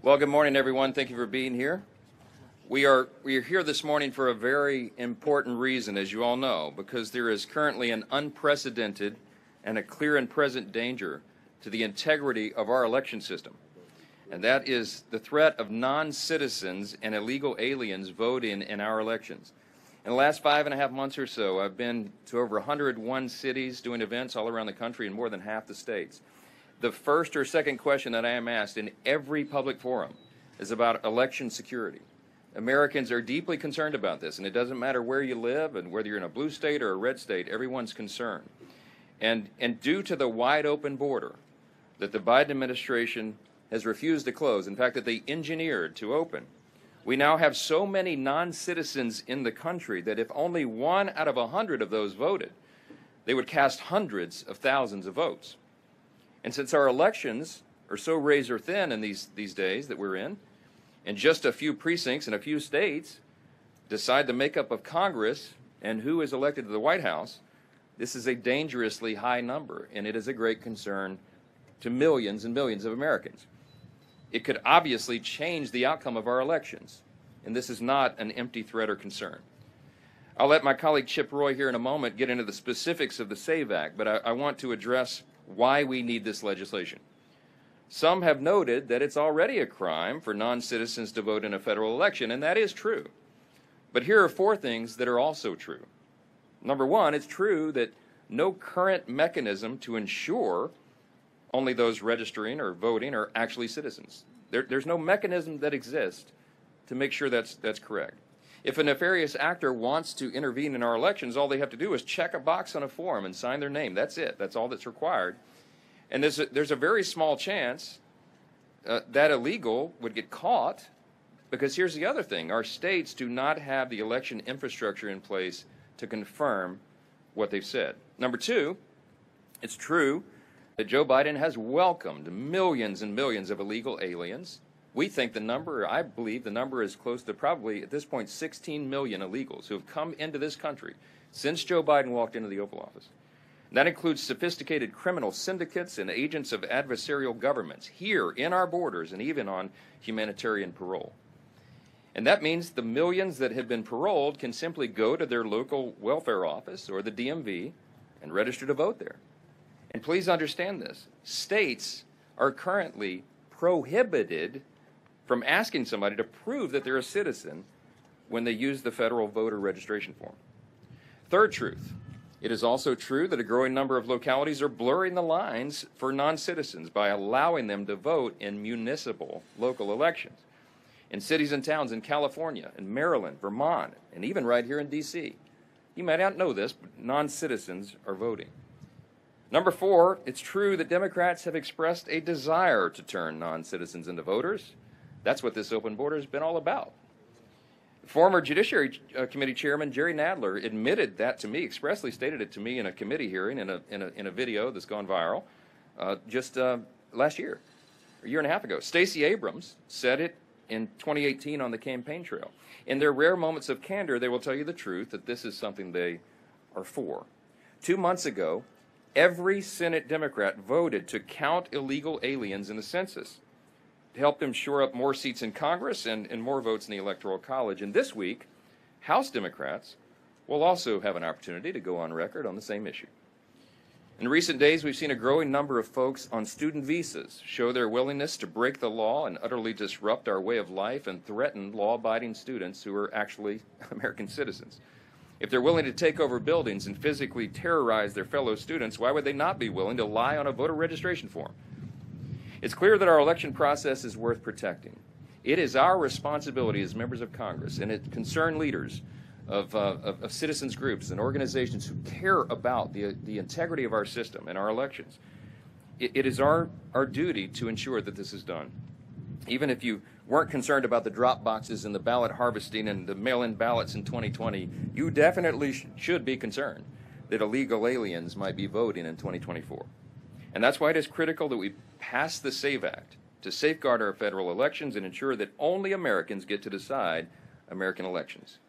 Well, good morning, everyone. Thank you for being here. We are here this morning for a very important reason, as you all know, because there is currently an unprecedented and a clear and present danger to the integrity of our election system. And that is the threat of non-citizens and illegal aliens voting in our elections. In the last 5.5 months or so, I've been to over 101 cities doing events all around the country in more than half the states. The first or second question that I am asked in every public forum is about election security. Americans are deeply concerned about this, and it doesn't matter where you live and whether you're in a blue state or a red state, everyone's concerned. And due to the wide open border that the Biden administration has refused to close, in fact, that they engineered to open, we now have so many non-citizens in the country that if only 1 out of 100 of those voted, they would cast hundreds of thousands of votes. And since our elections are so razor thin in these days that we're in, and just a few precincts in a few states decide the makeup of Congress and who is elected to the White House, this is a dangerously high number, and it is a great concern to millions and millions of Americans. It could obviously change the outcome of our elections, and this is not an empty threat or concern. I'll let my colleague Chip Roy here in a moment get into the specifics of the SAVE Act, but I want to address why we need this legislation. Some have noted that it's already a crime for non-citizens to vote in a federal election, and that is true. But here are 4 things that are also true. Number 1, it's true that no current mechanism to ensure only those registering or voting are actually citizens. There's no mechanism that exists to make sure that's correct. If a nefarious actor wants to intervene in our elections, all they have to do is check a box on a form and sign their name. That's it. That's all that's required. And there's a very small chance that illegal would get caught, because here's the other thing. Our states do not have the election infrastructure in place to confirm what they've said. Number 2, it's true that Joe Biden has welcomed millions and millions of illegal aliens. We think I believe the number is close to probably, at this point, 16 million illegals who have come into this country since Joe Biden walked into the Oval Office. And that includes sophisticated criminal syndicates and agents of adversarial governments here in our borders and even on humanitarian parole. And that means the millions that have been paroled can simply go to their local welfare office or the DMV and register to vote there. And please understand this. States are currently prohibited from asking somebody to prove that they're a citizen when they use the federal voter registration form. Third truth, it is also true that a growing number of localities are blurring the lines for non-citizens by allowing them to vote in municipal local elections. In cities and towns in California, in Maryland, Vermont, and even right here in D.C. You might not know this, but non-citizens are voting. Number 4, it's true that Democrats have expressed a desire to turn non-citizens into voters. That's what this open border has been all about. Former Judiciary Committee Chairman Jerry Nadler admitted that to me, expressly stated it to me in a committee hearing in a video that's gone viral just last year, a year and a half ago. Stacey Abrams said it in 2018 on the campaign trail. In their rare moments of candor, they will tell you the truth that this is something they are for. 2 months ago, every Senate Democrat voted to count illegal aliens in the census to help them shore up more seats in Congress and more votes in the Electoral College. And this week, House Democrats will also have an opportunity to go on record on the same issue. In recent days, we've seen a growing number of folks on student visas show their willingness to break the law and utterly disrupt our way of life and threaten law-abiding students who are actually American citizens. If they're willing to take over buildings and physically terrorize their fellow students, why would they not be willing to lie on a voter registration form? It's clear that our election process is worth protecting. It is our responsibility as members of Congress and concerned leaders of citizens groups and organizations who care about the integrity of our system and our elections. It is our duty to ensure that this is done. Even if you weren't concerned about the drop boxes and the ballot harvesting and the mail-in ballots in 2020, you definitely should be concerned that illegal aliens might be voting in 2024. And that's why it is critical that we pass the SAVE Act to safeguard our federal elections and ensure that only Americans get to decide American elections.